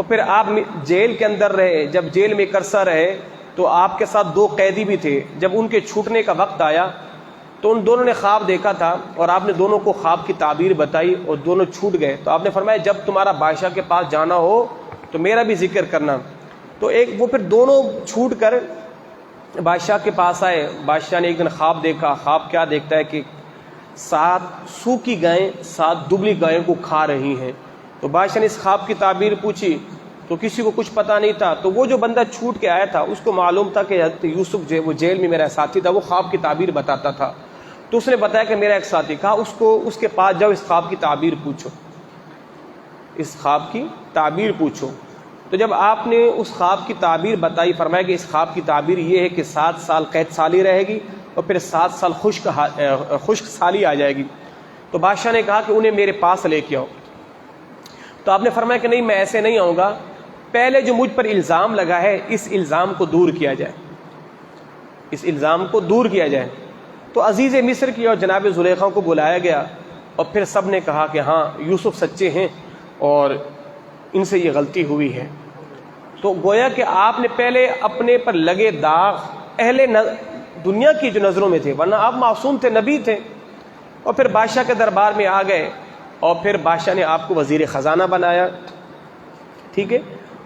اور پھر آپ جیل کے اندر رہے، جب جیل میں عرصہ رہے تو آپ کے ساتھ 2 قیدی بھی تھے، جب ان کے چھوٹنے کا وقت آیا تو ان دونوں نے خواب دیکھا تھا اور آپ نے دونوں کو خواب کی تعبیر بتائی اور دونوں چھوٹ گئے، تو آپ نے فرمایا جب تمہارا بادشاہ کے پاس جانا ہو تو میرا بھی ذکر کرنا۔ تو وہ پھر دونوں چھوٹ کر بادشاہ کے پاس آئے۔ بادشاہ نے ایک دن خواب دیکھا، خواب کیا دیکھتا ہے کہ 7 سوکھی گائیں 7 دبلی گائوں کو کھا رہی ہیں۔ تو بادشاہ نے اس خواب کی تعبیر پوچھی تو کسی کو کچھ پتا نہیں تھا، تو وہ جو بندہ چھوٹ کے آیا تھا اس کو معلوم تھا کہ حضرت یوسف جو ہے وہ جیل میں میرا ساتھی تھا، وہ خواب کی تعبیر بتاتا تھا، تو اس نے بتایا کہ میرا ایک ساتھی، کہا اس کے پاس جاؤ، اس خواب کی تعبیر پوچھو، اس خواب کی تعبیر پوچھو۔ تو جب آپ نے اس خواب کی تعبیر بتائی، فرمایا کہ اس خواب کی تعبیر یہ ہے کہ 7 سال قید سالی رہے گی اور پھر 7 سال خشک سالی آ جائے گی۔ تو بادشاہ نے کہا کہ انہیں میرے پاس لے کے آؤ۔ تو آپ نے فرمایا کہ نہیں، میں ایسے نہیں آؤں گا، پہلے جو مجھ پر الزام لگا ہے اس الزام کو دور کیا جائے، اس الزام کو دور کیا جائے۔ تو عزیز مصر کی اور جناب زلیخا کو بلایا گیا اور پھر سب نے کہا کہ ہاں یوسف سچے ہیں اور ان سے یہ غلطی ہوئی ہے۔ تو گویا کہ آپ نے پہلے اپنے پر لگے داغ اہل دنیا کی جو نظروں میں تھے، ورنہ آپ معصوم تھے، نبی تھے، اور پھر بادشاہ کے دربار میں آ گئے اور پھر بادشاہ نے آپ کو وزیر خزانہ بنایا، ٹھیک ہے،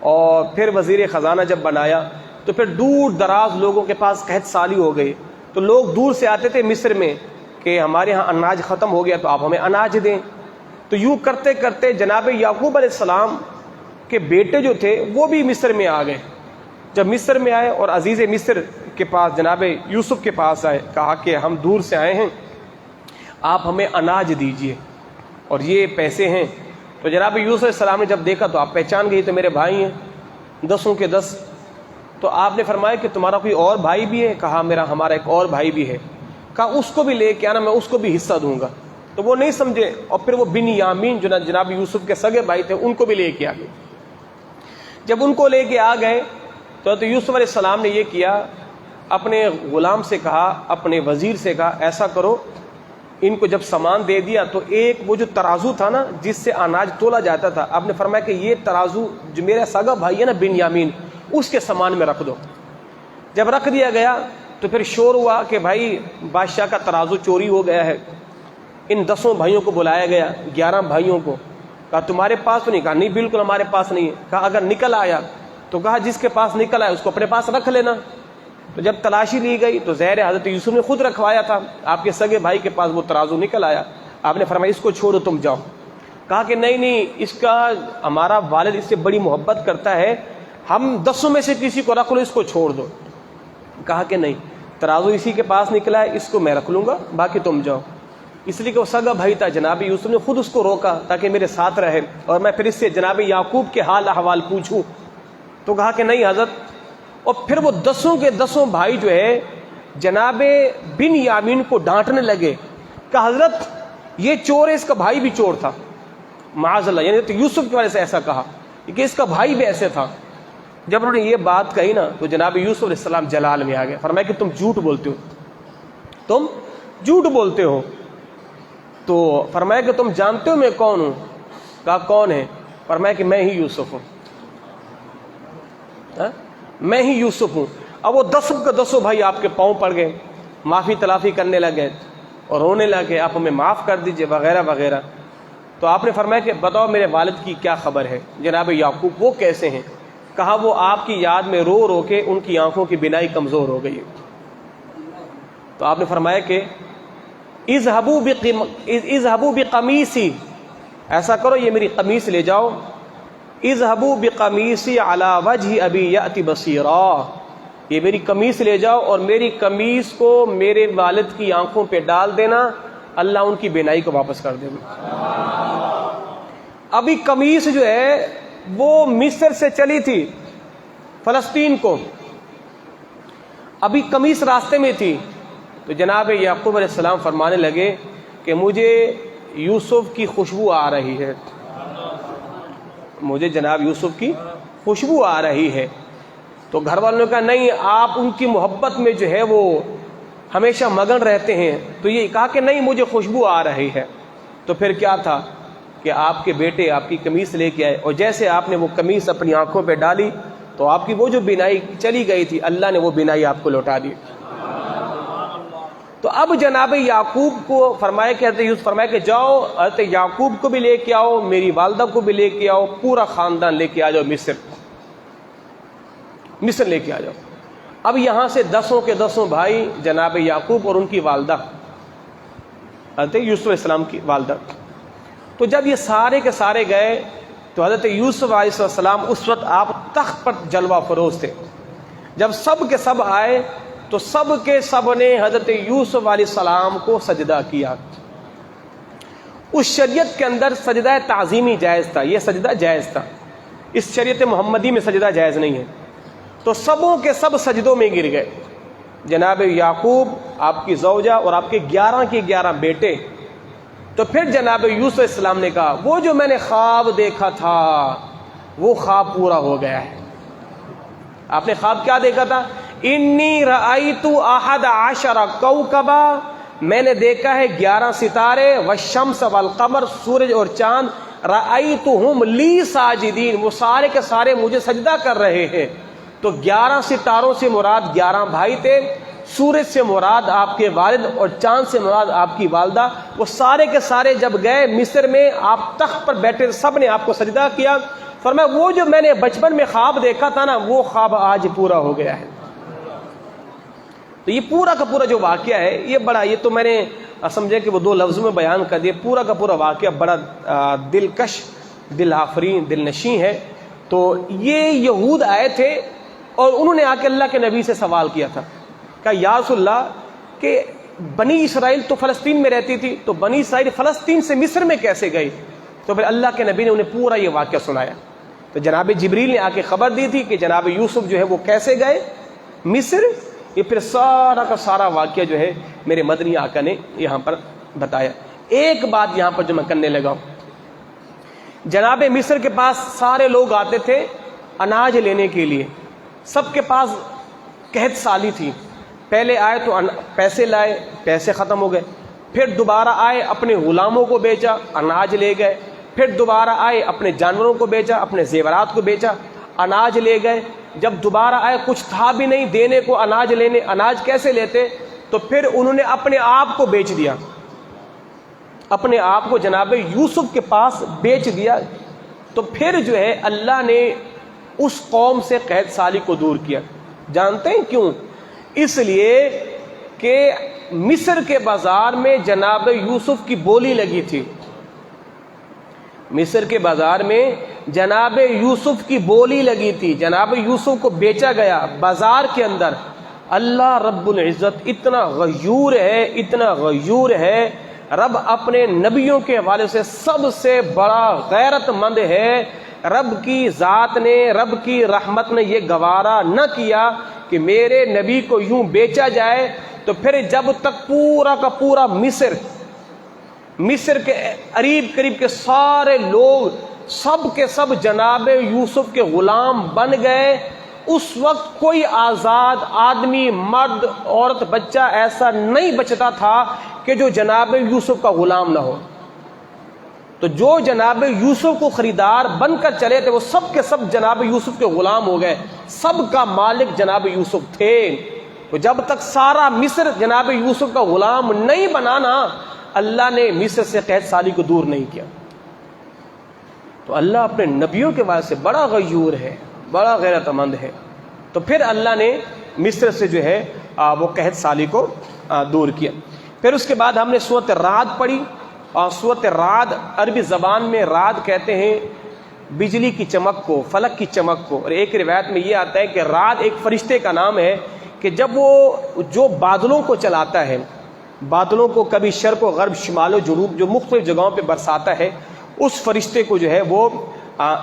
اور پھر وزیر خزانہ جب بنایا تو پھر دور دراز لوگوں کے پاس قحط سالی ہو گئی، تو لوگ دور سے آتے تھے مصر میں کہ ہمارے ہاں اناج ختم ہو گیا تو آپ ہمیں اناج دیں۔ تو یوں کرتے کرتے جناب یعقوب علیہ السلام کے بیٹے جو تھے وہ بھی مصر میں آ گئے۔ جب مصر میں آئے اور عزیز مصر کے پاس جناب یوسف کے پاس آئے، کہا کہ ہم دور سے آئے ہیں، آپ ہمیں اناج دیجئے اور یہ پیسے ہیں۔ تو جناب یوسف علیہ السلام نے جب دیکھا تو آپ پہچان گئی، تو میرے بھائی ہیں 10 کے 10۔ تو آپ نے فرمایا کہ تمہارا کوئی اور بھائی بھی ہے؟ کہا ہمارا ایک اور بھائی بھی ہے۔ کہا اس کو بھی لے کے آنا، میں اس کو بھی حصہ دوں گا۔ تو وہ نہیں سمجھے اور پھر وہ بنیامین جو جناب یوسف کے سگے بھائی تھے ان کو بھی لے کے آ گئے۔ جب ان کو لے کے آ گئے تو یوسف علیہ السلام نے یہ کیا، اپنے غلام سے کہا، اپنے وزیر سے کہا ایسا کرو، ان کو جب سامان دے دیا تو ایک وہ جو ترازو تھا نا جس سے اناج تولا جاتا تھا، آپ نے فرمایا کہ یہ ترازو جو میرا سگا بھائی ہے نا بنیامین، اس کے سامان میں رکھ دو۔ جب رکھ دیا گیا تو پھر شور ہوا کہ بھائی بادشاہ کا ترازو چوری ہو گیا ہے۔ ان 10 بھائیوں کو بلایا گیا، 11 بھائیوں کو، کہا تمہارے پاس تو نہیں؟ کہا نہیں بالکل ہمارے پاس نہیں ہے۔ کہا اگر نکل آیا تو کہا جس کے پاس نکل آیا اس کو اپنے پاس رکھ لینا۔ تو جب تلاشی لی گئی تو ظاہر حضرت یوسف نے خود رکھوایا تھا، آپ کے سگے بھائی کے پاس وہ ترازو نکل آیا۔ آپ نے فرمایا اس کو چھوڑو تم جاؤ۔ کہا کہ نہیں، اس کا ہمارا والد اس سے بڑی محبت کرتا ہے، ہم 10 میں سے کسی کو رکھ لو، اس کو چھوڑ دو۔ کہا کہ نہیں، ترازو اسی کے پاس نکلا ہے، اس کو میں رکھ لوں گا، باقی تم جاؤ۔ اس لیے کہ وہ سگا بھائی تھا، جناب یوسف نے خود اس کو روکا تاکہ میرے ساتھ رہے اور میں پھر اس سے جناب یعقوب کے حال احوال پوچھوں۔ تو کہا کہ نہیں حضرت۔ اور پھر وہ 10 کے 10 بھائی جو ہے جناب بن یامین کو ڈانٹنے لگے کہ حضرت یہ چور ہے، اس کا بھائی بھی چور تھا، معاذ اللہ، یعنی تو یوسف کی وجہ سے ایسا کہا کہ اس کا بھائی بھی ایسے تھا۔ جب انہوں نے یہ بات کہی نا تو جناب یوسف علیہ السلام جلال میں آ گئے، فرمایا کہ تم جھوٹ بولتے ہو، تم جھوٹ بولتے ہو۔ تو فرمایا کہ تم جانتے ہو میں کون ہوں؟ کہا کون ہے؟ فرمایا کہ میں ہی یوسف ہوں، میں ہی یوسف ہوں۔ اب وہ 10 کے 10 بھائی آپ کے پاؤں پڑ گئے، معافی تلافی کرنے لگے اور رونے لگے، آپ ہمیں معاف کر دیجئے وغیرہ وغیرہ۔ تو آپ نے فرمایا کہ بتاؤ میرے والد کی کیا خبر ہے؟ جناب یعقوب وہ کیسے ہیں؟ کہا وہ آپ کی یاد میں رو رو کے ان کی آنکھوں کی بینائی کمزور ہو گئی۔ تو آپ نے فرمایا کہ اذهبوا بقمیصی، ایسا کرو یہ میری قمیص لے جاؤ، اذهبوا بقمیصی علی وجہ ابی یأتی بصیرا، یہ میری قمیص لے جاؤ اور میری قمیص کو میرے والد کی آنکھوں پہ ڈال دینا، اللہ ان کی بینائی کو واپس کر دے گا۔ ابھی قمیص جو ہے وہ مصر سے چلی تھی فلسطین کو، ابھی قمیص راستے میں تھی۔ تو جناب یعقوب علیہ السلام فرمانے لگے کہ مجھے یوسف کی خوشبو آ رہی ہے، مجھے جناب یوسف کی خوشبو آ رہی ہے۔ تو گھر والوں نے کہا نہیں، آپ ان کی محبت میں جو ہے وہ ہمیشہ مگن رہتے ہیں، تو یہ کہا کہ نہیں مجھے خوشبو آ رہی ہے۔ تو پھر کیا تھا کہ آپ کے بیٹے آپ کی قمیص لے کے آئے، اور جیسے آپ نے وہ قمیص اپنی آنکھوں پہ ڈالی تو آپ کی وہ جو بینائی چلی گئی تھی اللہ نے وہ بینائی آپ کو لوٹا دی۔ تو اب جناب یعقوب کو فرمایا کہ حضرت یوسف فرمایا کہ جاؤ حضرت یعقوب کو بھی لے کے آؤ، میری والدہ کو بھی لے کے آؤ، پورا خاندان لے کے آ جاؤ مصر لے کے آ جاؤ۔ اب یہاں سے 10 کے 10 بھائی جناب یعقوب اور ان کی والدہ حضرت یوسف علیہ السلام کی والدہ، تو جب یہ سارے کے سارے گئے تو حضرت یوسف علیہ السلام اس وقت آپ تخت پر جلوہ فروز تھے۔ جب سب کے سب آئے تو سب کے سب نے حضرت یوسف علیہ السلام کو سجدہ کیا۔ اس شریعت کے اندر سجدہ تعظیمی جائز تھا، یہ سجدہ جائز تھا، اس شریعت محمدی میں سجدہ جائز نہیں ہے۔ تو سبوں کے سب سجدوں میں گر گئے، جناب یعقوب، آپ کی زوجہ اور آپ کے 11 کے 11 بیٹے۔ تو پھر جناب یوسف علیہ السلام نے کہا وہ جو میں نے خواب دیکھا تھا وہ خواب پورا ہو گیا ہے۔ آپ نے خواب کیا دیکھا تھا؟ انی رأیت 11 کوکبا، میں نے دیکھا ہے 11 ستارے، والشمس والقمر، سورج اور چاند، رأیتہم لی ساجدین، وہ سارے کے سارے مجھے سجدہ کر رہے ہیں۔ تو 11 ستاروں سے مراد 11 بھائی تھے، سورج سے مراد آپ کے والد اور چاند سے مراد آپ کی والدہ۔ وہ سارے کے سارے جب گئے مصر میں، آپ تخت پر بیٹھے، سب نے آپ کو سجدہ کیا۔ فرمایا وہ جو میں نے بچپن میں خواب دیکھا تھا نا وہ خواب آج پورا ہو گیا ہے۔ تو یہ پورا کا پورا جو واقعہ ہے یہ بڑا، یہ تو میں نے سمجھے کہ وہ 2 لفظوں میں بیان کر دیا، پورا کا پورا واقعہ بڑا دلکش، دل آفرین، دل نشیں ہے۔ تو یہ یہود آئے تھے اور انہوں نے آ کے اللہ کے نبی سے سوال کیا تھا، کہا یا رسول اللہ کہ بنی اسرائیل تو فلسطین میں رہتی تھی، تو بنی اسرائیل فلسطین سے مصر میں کیسے گئی؟ تو پھر اللہ کے نبی نے انہیں پورا یہ واقعہ سنایا۔ تو جناب جبریل نے آ کے خبر دی تھی کہ جناب یوسف جو ہے وہ کیسے گئے مصر۔ یہ پھر سارا کا سارا واقعہ جو ہے میرے مدنی آقا نے یہاں پر بتایا۔ ایک بات یہاں پر جو میں کرنے لگا ہوں، جناب مصر کے پاس سارے لوگ آتے تھے اناج لینے کے لیے، سب کے پاس قحط سالی تھی، پہلے آئے تو پیسے لائے، پیسے ختم ہو گئے، پھر دوبارہ آئے اپنے غلاموں کو بیچا، اناج لے گئے، پھر دوبارہ آئے اپنے جانوروں کو بیچا، اپنے زیورات کو بیچا، اناج لے گئے، جب دوبارہ آئے کچھ تھا بھی نہیں دینے کو اناج لینے، اناج کیسے لیتے؟ تو پھر انہوں نے اپنے آپ کو بیچ دیا، اپنے آپ کو جناب یوسف کے پاس بیچ دیا۔ تو پھر جو ہے اللہ نے اس قوم سے قحط سالی کو دور کیا۔ جانتے ہیں کیوں؟ اس لیے کہ مصر کے بازار میں جناب یوسف کی بولی لگی تھی، مصر کے بازار میں جناب یوسف کی بولی لگی تھی، جناب یوسف کو بیچا گیا بازار کے اندر۔ اللہ رب العزت اتنا غیور ہے، اتنا غیور ہے، رب اپنے نبیوں کے حوالے سے سب سے بڑا غیرت مند ہے۔ رب کی ذات نے، رب کی رحمت نے یہ گوارا نہ کیا کہ میرے نبی کو یوں بیچا جائے۔ تو پھر جب تک پورا کا پورا مصر کے قریب کے سارے لوگ سب کے سب جناب یوسف کے غلام بن گئے، اس وقت کوئی آزاد آدمی، مرد، عورت، بچہ ایسا نہیں بچتا تھا کہ جو جناب یوسف کا غلام نہ ہو۔ تو جو جناب یوسف کو خریدار بن کر چلے تھے وہ سب کے سب جناب یوسف کے غلام ہو گئے، سب کا مالک جناب یوسف تھے۔ تو جب تک سارا مصر جناب یوسف کا غلام نہیں بنانا، اللہ نے مصر سے قحط سالی کو دور نہیں کیا۔ تو اللہ اپنے نبیوں کے وجہ سے بڑا غیور ہے، بڑا غیرت مند ہے۔ تو پھر اللہ نے مصر سے جو ہے وہ قحط سالی کو دور کیا۔ پھر اس کے بعد ہم نے سورۃ رعد پڑھی، اور سورۃ رعد عربی زبان میں رعد کہتے ہیں بجلی کی چمک کو، فلک کی چمک کو۔ اور ایک روایت میں یہ آتا ہے کہ رعد ایک فرشتے کا نام ہے کہ جب وہ جو بادلوں کو چلاتا ہے، بادلوں کو کبھی شرق و غرب، شمال و جنوب، جو مختلف جگہوں پہ برساتا ہے، اس فرشتے کو جو ہے وہ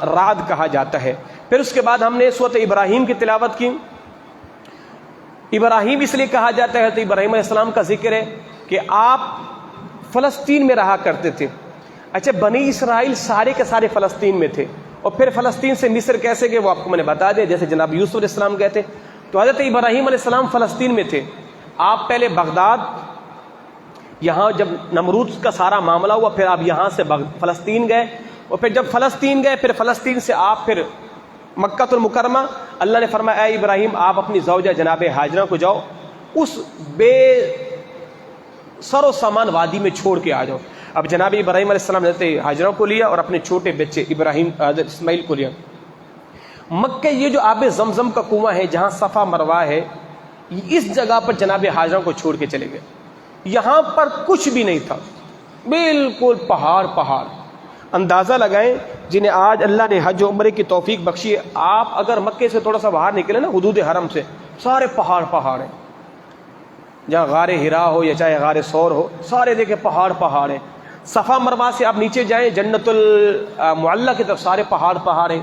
رعد کہا جاتا ہے۔ پھر اس کے بعد ہم نے سورۃ ابراہیم کی تلاوت کی۔ ابراہیم اس لیے کہا جاتا ہے، تو ابراہیم علیہ السلام کا ذکر ہے کہ آپ فلسطین میں رہا کرتے تھے۔ اچھا، بنی اسرائیل سارے کے سارے فلسطین میں تھے، اور پھر فلسطین سے مصر کیسے گئے وہ آپ کو میں نے بتا دیا، جیسے جناب یوسف علیہ السلام گئے تھے۔ تو حضرت ابراہیم علیہ السلام فلسطین میں تھے، آپ پہلے بغداد، یہاں جب نمرود کا سارا معاملہ ہوا پھر آپ یہاں سے فلسطین گئے، اور پھر جب فلسطین گئے پھر فلسطین سے آپ پھر مکہ المکرمہ، اللہ نے فرمایا اے ابراہیم آپ اپنی زوجہ جناب ہاجرہ کو جاؤ اس بے سر و سامان وادی میں چھوڑ کے آ جاؤ۔ اب جناب ابراہیم علیہ السلام نے حضرت ہاجرہ کو لیا اور اپنے چھوٹے بچے ابراہیم حضرت اسماعیل کو لیا۔ مکہ یہ جو آب زمزم کا کنواں ہے جہاں صفا مروہ ہے، اس جگہ پر جناب ہاجرہ کو چھوڑ کے چلے گئے۔ یہاں پر کچھ بھی نہیں تھا، بالکل پہاڑ پہاڑ۔ اندازہ لگائیں جنہیں آج اللہ نے حج و عمرے کی توفیق بخشی ہے، آپ اگر مکے سے تھوڑا سا باہر نکلے نا حدود حرم سے، سارے پہاڑ پہاڑ ہیں، جہاں غار ہرا ہو یا چاہے غار ثور ہو، سارے دیکھیں پہاڑ پہاڑ ہیں۔ صفا مروہ سے آپ نیچے جائیں جنت المعلی کی طرف سارے پہاڑ پہاڑ ہیں۔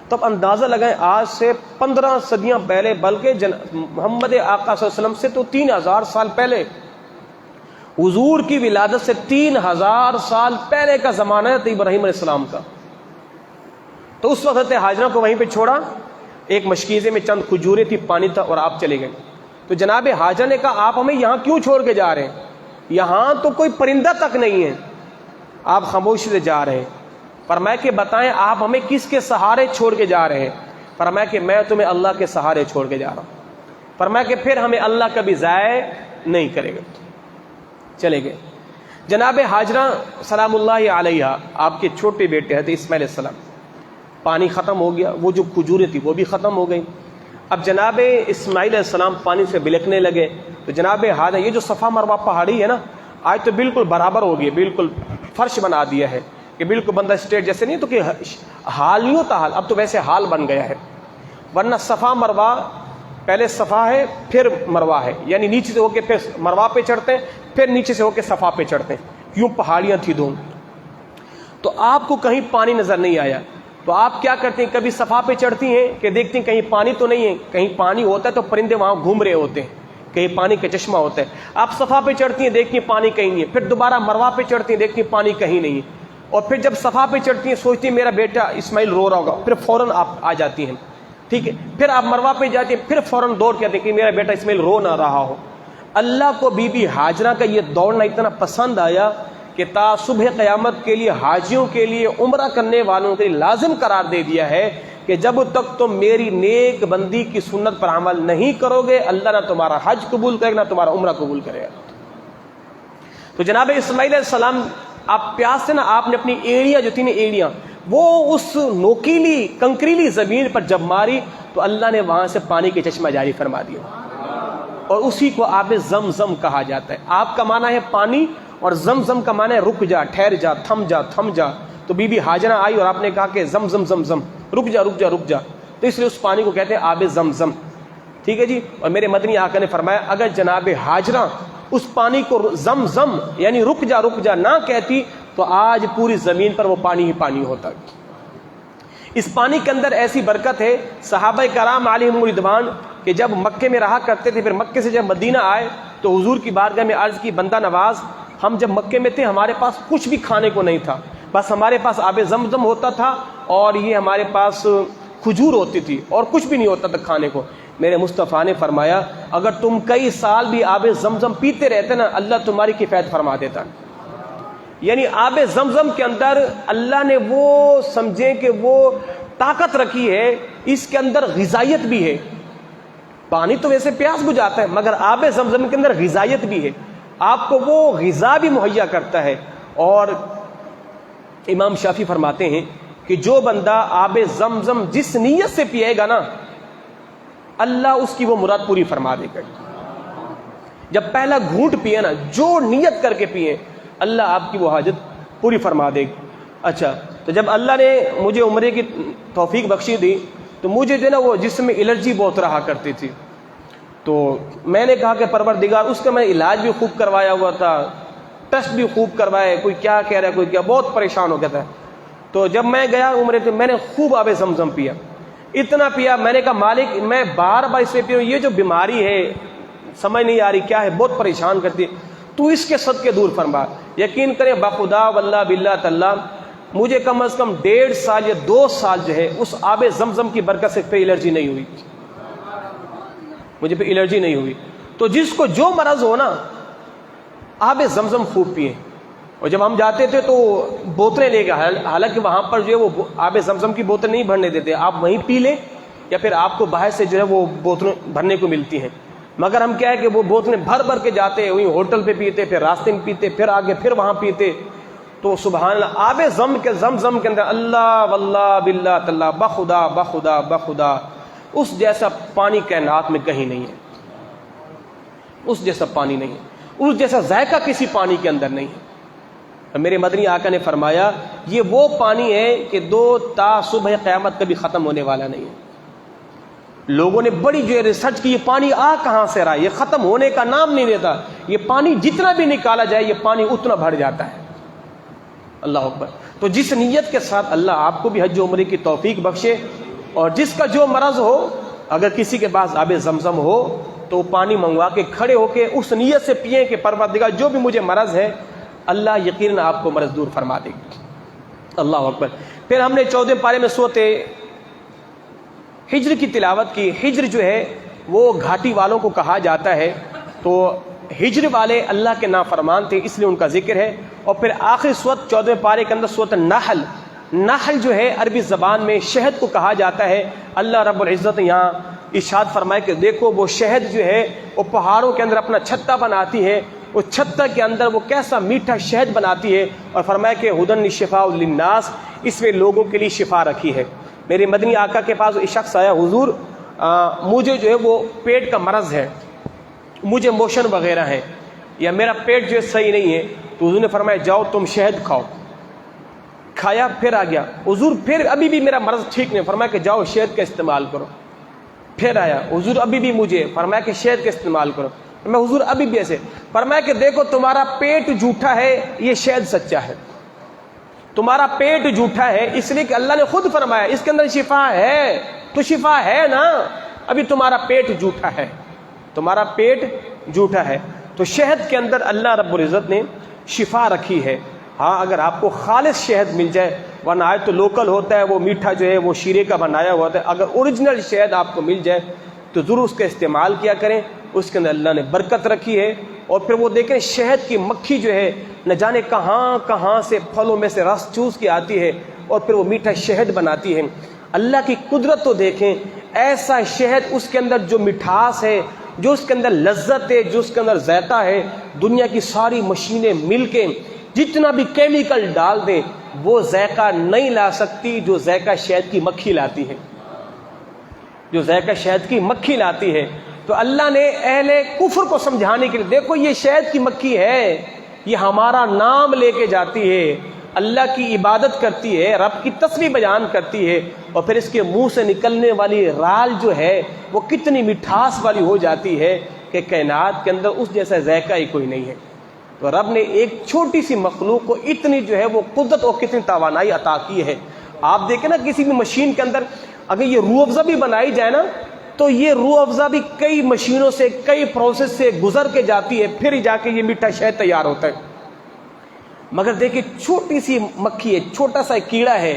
تب اندازہ لگائیں آج سے 15 صدیاں پہلے، بلکہ محمد آقا صلی اللہ علیہ وسلم سے تو 3000 سال پہلے، حضور کی ولادت سے 3000 سال پہلے کا زمانہ ہے ابراہیم علیہ السلام کا۔ تو اس وقت ہاجرہ کو وہیں پہ چھوڑا، ایک مشکیزے میں چند کھجوریں تھی، پانی تھا، اور آپ چلے گئے۔ تو جناب ہاجرہ نے کہا آپ ہمیں یہاں کیوں چھوڑ کے جا رہے ہیں؟ یہاں تو کوئی پرندہ تک نہیں ہے، آپ خاموشی سے جا رہے ہیں۔ فرمایا کہ بتائیں آپ ہمیں کس کے سہارے چھوڑ کے جا رہے ہیں؟ فرمایا کہ میں تمہیں اللہ کے سہارے چھوڑ کے جا رہا ہوں۔ فرمایا کہ پھر ہمیں اللہ کبھی ضائع نہیں کرے گا۔ چلے گئے۔ جناب ہاجرہ سلام اللہ علیہ آپ کے چھوٹے بیٹے حضرت اسماعیل علیہ السلام، پانی ختم ہو گیا، وہ جو کھجوریں تھی وہ بھی ختم ہو گئی۔ اب جناب اسماعیل علیہ السلام پانی سے بلکنے لگے، تو جناب ہاجرہ یہ جو صفا مروہ پہاڑی ہے نا، آج تو بالکل برابر ہو گئی، بالکل فرش بنا دیا ہے کہ بالکل بندہ اسٹیٹ جیسے نہیں تو کہ حال نہیں ہوتا حال، اب تو ویسے حال بن گیا ہے۔ ورنہ صفا مروہ پہلے صفا ہے پھر مروہ ہے، یعنی نیچے سے ہو کے پھر مروہ پہ چڑھتے ہیں، پھر نیچے سے ہو کے صفا پہ چڑھتے ہیں، یوں پہاڑیاں تھی دونوں۔ تو آپ کو کہیں پانی نظر نہیں آیا، تو آپ کیا کرتے ہیں؟ کبھی صفا پہ چڑھتی ہیں کہ دیکھتی ہیں کہیں پانی تو نہیں ہے، کہیں پانی ہوتا ہے تو پرندے وہاں گھوم رہے ہوتے ہیں، کہیں پانی کا چشمہ ہوتا ہے۔ آپ صفا پہ چڑھتی ہیں دیکھتی ہیں پانی کہیں نہیں ہے، پھر دوبارہ مروہ پہ چڑھتی ہیں دیکھتی ہیں پانی کہیں نہیں ہے، اور پھر جب صفا پہ چڑھتی ہیں سوچتی ہیں میرا بیٹا اسماعیل رو رہا ہوگا، پھر فوراً آپ آ جاتی ہیں، ٹھیک ہے۔ پھر آپ مروہ پہ جاتی ہیں، پھر فوراً دوڑ کے آتی ہیں کہ میرا بیٹا اسماعیل رو نہ رہا ہو۔ اللہ کو بی بی ہاجرہ کا یہ دوڑنا اتنا پسند آیا کہ تا صبح قیامت کے لیے حاجیوں کے لیے عمرہ کرنے والوں کے لیے لازم قرار دے دیا ہے کہ جب تک تم میری نیک بندی کی سنت پر عمل نہیں کرو گے اللہ نہ تمہارا حج قبول کرے گا نہ تمہارا عمرہ قبول کرے گا۔ تو جناب اسماعیل علیہ السلام آپ پیاس سے نا آپ نے اپنی ایڑیاں جو تین ایڑیاں وہ اس نوکیلی کنکریلی زمین پر جب ماری تو اللہ نے وہاں سے پانی کے چشمہ جاری فرما دیا، اور اسی کو آب زمزم کہا جاتا ہے۔ آپ کا معنی ہے پانی اور زمزم کا معنی ہے رک جا، ٹھہر جا، تھم جا، تھم جا۔ تو بی بی ہاجرہ آئی اور آپ نے کہا کہ زمزم زمزم، رک جا رک جا رک جا، تو اس لیے اس پانی کو کہتے ہیں آب زمزم، ٹھیک ہے جی۔ اور میرے مدنی آقا نے فرمایا اگر جناب ہاجرہ اس پانی کو زمزم یعنی رک جا نہ کہتی تو آج پوری زمین پر وہ پانی ہی پانی ہوتا۔ اس پانی کے اندر ایسی برکت ہے، صحابہ کرام علیہم رضوان کہ جب مکے میں رہا کرتے تھے، پھر مکے سے جب مدینہ آئے تو حضور کی بارگاہ میں عرض کی بندہ نواز ہم جب مکے میں تھے ہمارے پاس کچھ بھی کھانے کو نہیں تھا، بس ہمارے پاس آب زمزم ہوتا تھا اور یہ ہمارے پاس کھجور ہوتی تھی اور کچھ بھی نہیں ہوتا تھا کھانے کو۔ میرے مصطفیٰ نے فرمایا اگر تم کئی سال بھی آب زمزم پیتے رہتے نا اللہ تمہاری کفایت فرما دیتا۔ یعنی آب زمزم کے اندر اللہ نے وہ سمجھیں کہ وہ طاقت رکھی ہے، اس کے اندر غذائیت بھی ہے۔ پانی تو ویسے پیاس بجھاتا ہے مگر آب زمزم کے اندر غذائیت بھی ہے، آپ کو وہ غذا بھی مہیا کرتا ہے۔ اور امام شافعی فرماتے ہیں کہ جو بندہ آب زمزم جس نیت سے پیے گا نا اللہ اس کی وہ مراد پوری فرما دے گا۔ جب پہلا گھونٹ پیے نا جو نیت کر کے پیے اللہ آپ کی وہ حاجت پوری فرما دے گا۔ اچھا تو جب اللہ نے مجھے عمرے کی توفیق بخشی دی تو مجھے جو نا وہ جسم میں الرجی بہت رہا کرتی تھی، تو میں نے کہا کہ پروردگار اس کا میں نے علاج بھی خوب کروایا ہوا تھا، ٹیسٹ بھی خوب کروائے، کوئی کیا کہہ رہا ہے کوئی کیا، بہت پریشان ہو گیا تھا۔ تو جب میں گیا عمرے تو میں نے خوب آب زمزم پیا، اتنا پیا میں نے کہا مالک میں بار بار اس سے پیوں، یہ جو بیماری ہے سمجھ نہیں آ رہی کیا ہے، بہت پریشان کرتی ہے، تو اس کے صدقے دور فرما۔ یقین کریں بخدا واللہ باللہ تعالیٰ مجھے کم از کم 1.5 سال یا 2 سال جو ہے اس آب زمزم کی برکت سے پہ الرجی نہیں ہوئی، مجھے پہ الرجی نہیں ہوئی۔ تو جس کو جو مرض ہو نا آب زمزم خوب پئیں. اور جب ہم جاتے تھے تو بوتلیں لے گئے، حالانکہ وہاں پر جو ہے وہ آب زمزم کی بوتل نہیں بھرنے دیتے، آپ وہیں پی لیں یا پھر آپ کو باہر سے جو ہے وہ بوتلیں بھرنے کو ملتی ہیں. مگر ہم کیا ہے کہ وہ بوتلیں بھر بھر کے جاتے، وہیں ہوٹل پہ پیتے، پھر راستے میں پیتے، پھر آگے پھر وہاں پیتے. تو سبحان اللہ، آب زمزم کے اندر اللہ واللہ باللہ تاللہ بخدا بخدا بخدا اس جیسا پانی کائنات میں کہیں نہیں ہے. اس جیسا پانی نہیں ہے، اس جیسا ذائقہ کسی پانی کے اندر نہیں ہے. میرے مدنی آقا نے فرمایا یہ وہ پانی ہے کہ تا صبح قیامت کبھی ختم ہونے والا نہیں ہے. لوگوں نے بڑی جو ہے ریسرچ کی، یہ پانی کہاں سے رہا ہے، یہ ختم ہونے کا نام نہیں لیتا. یہ پانی جتنا بھی نکالا جائے یہ پانی اتنا بڑھ جاتا ہے. اللہ اکبر. تو جس نیت کے ساتھ اللہ آپ کو بھی حج و عمرے کی توفیق بخشے، اور جس کا جو مرض ہو، اگر کسی کے پاس آب زمزم ہو تو پانی منگوا کے کھڑے ہو کے اس نیت سے پئیں کہ پروردگار جو بھی مجھے مرض ہے اللہ یقیناً آپ کو مرض دور فرما دے گا. اللہ اکبر. پھر ہم نے 14 پارے میں سورۃ ہجر کی تلاوت کی. ہجر جو ہے وہ گھاٹی والوں کو کہا جاتا ہے، تو ہجر والے اللہ کے نافرمان تھے اس لیے ان کا ذکر ہے. اور پھر آخری سورۃ 14 پارے کے اندر سورۃ نحل، نحل جو ہے عربی زبان میں شہد کو کہا جاتا ہے. اللہ رب العزت یہاں ارشاد فرمائے کہ دیکھو وہ شہد جو ہے وہ پہاڑوں کے اندر اپنا چھتا بناتی ہے، وہ چھتا کے اندر وہ کیسا میٹھا شہد بناتی ہے. اور فرمایا کہ ہدن شفاء للناس، اس میں لوگوں کے لیے شفا رکھی ہے. میرے مدنی آقا کے پاس ایک شخص آیا، حضور مجھے جو ہے وہ پیٹ کا مرض ہے، مجھے موشن وغیرہ ہے، یا میرا پیٹ جو ہے صحیح نہیں ہے. تو حضور نے فرمایا جاؤ تم شہد کھاؤ. کھایا پھر آ گیا، حضور پھر ابھی بھی میرا مرض ٹھیک نہیں. فرمایا کہ جاؤ شہد کا استعمال کرو. پھر آیا، حضور ابھی بھی مجھے. فرمایا کہ شہد کا استعمال کرو. میں حضور ابھی بھی ایسے. فرمایا کہ دیکھو تمہارا پیٹ جھوٹا ہے، یہ شہد سچا ہے. تمہارا پیٹ جھوٹا ہے اس لیے کہ اللہ نے خود فرمایا اس کے اندر شفا ہے، تو شفا ہے نا. ابھی تمہارا پیٹ جھوٹا ہے، تمہارا پیٹ جھوٹا ہے. تو شہد کے اندر اللہ رب العزت نے شفا رکھی ہے. ہاں اگر آپ کو خالص شہد مل جائے، ورنہ آج تو لوکل ہوتا ہے وہ میٹھا جو ہے وہ شیرے کا بنایا ہوا ہوتا ہے. اگر اوریجنل شہد آپ کو مل جائے تو ضرور اس کا استعمال کیا کریں. اس کے اندر اللہ نے برکت رکھی ہے. اور پھر وہ دیکھیں شہد کی مکھی جو ہے نہ جانے کہاں کہاں سے پھلوں میں سے رس چوس کے آتی ہے اور پھر وہ میٹھا شہد بناتی ہے. اللہ کی قدرت تو دیکھیں، ایسا شہد اس کے اندر جو مٹھاس ہے، جو اس کے اندر لذت ہے، جو اس کے اندر ذائقہ ہے، دنیا کی ساری مشینیں مل کے جتنا بھی کیمیکل ڈال دیں وہ ذائقہ نہیں لا سکتی جو ذائقہ شہد کی مکھی لاتی ہے، جو ذائقہ شہد کی مکھی لاتی ہے. تو اللہ نے اہل کفر کو سمجھانے کے لیے دیکھو یہ شہد کی مکھی ہے، یہ ہمارا نام لے کے جاتی ہے، اللہ کی عبادت کرتی ہے، رب کی تسبیح بیان کرتی ہے، اور پھر اس کے منہ سے نکلنے والی رال جو ہے وہ کتنی مٹھاس والی ہو جاتی ہے کہ کائنات کے اندر اس جیسا ذائقہ ہی کوئی نہیں ہے. تو رب نے ایک چھوٹی سی مخلوق کو اتنی جو ہے وہ قدرت اور کتنی توانائی عطا کی ہے. آپ دیکھیں نا کسی بھی مشین کے اندر اگر یہ روح افزا بھی بنائی جائے نا تو یہ روح افزا بھی کئی مشینوں سے کئی پروسیس سے گزر کے جاتی ہے، پھر جا کے یہ میٹھا شہد تیار ہوتا ہے. مگر دیکھیں چھوٹی سی مکھی ہے، چھوٹا سا کیڑا ہے،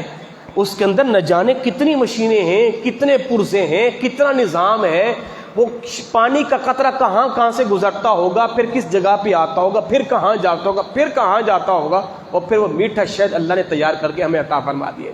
اس کے اندر نہ جانے کتنی مشینیں ہیں، کتنے پرزے ہیں، کتنا نظام ہے. وہ پانی کا قطرہ کہاں کہاں سے گزرتا ہوگا، پھر کس جگہ پہ آتا ہوگا، پھر کہاں جاتا ہوگا، پھر کہاں جاتا ہوگا، اور پھر وہ میٹھا شہد اللہ نے تیار کر کے ہمیں عطا فرما دیے.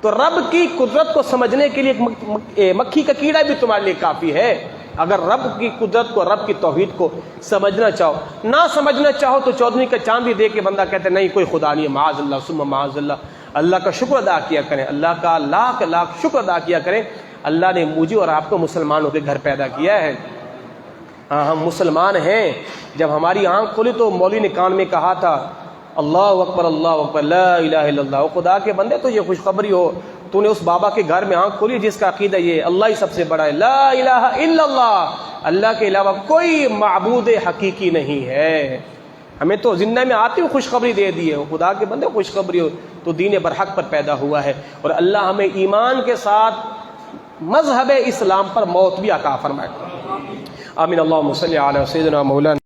تو رب کی قدرت کو سمجھنے کے لیے مکھی کا کیڑا بھی تمہارے لیے کافی ہے. اگر رب کی قدرت کو، رب کی توحید کو سمجھنا چاہو، نہ سمجھنا چاہو تو چودھری کا چاند ہی دیکھ کے بندہ کہتے نہیں کوئی خدا نہیں ہے، معاذ اللہ ثم معاذ اللہ. اللہ کا شکر ادا کیا کریں، اللہ کا لاکھ لاکھ شکر ادا کیا کریں. اللہ نے مجھے اور آپ کو مسلمان ہو کے گھر پیدا کیا ہے. ہاں ہم مسلمان ہیں. جب ہماری آنکھ کھلی تو مولوی نے کان میں کہا تھا اللہ اکبر لا الہ الا اللہ. خدا کے بندے تو یہ خوشخبری ہو، تو نے اس بابا کے گھر میں آنکھ کھولی جس کا عقیدہ یہ اللہ ہی سب سے بڑا ہے، لا الہ الا اللہ، اللہ کے علاوہ کوئی معبود حقیقی نہیں ہے. ہمیں تو زندہ میں آتی ہوں خوشخبری دے دی ہے. خدا کے بندے خوشخبری ہو تو دین برحق پر پیدا ہوا ہے، اور اللہ ہمیں ایمان کے ساتھ مذہب اسلام پر موت بھی عطا فرمائے. آمین. اللہم صلی علی سیدنا مولانا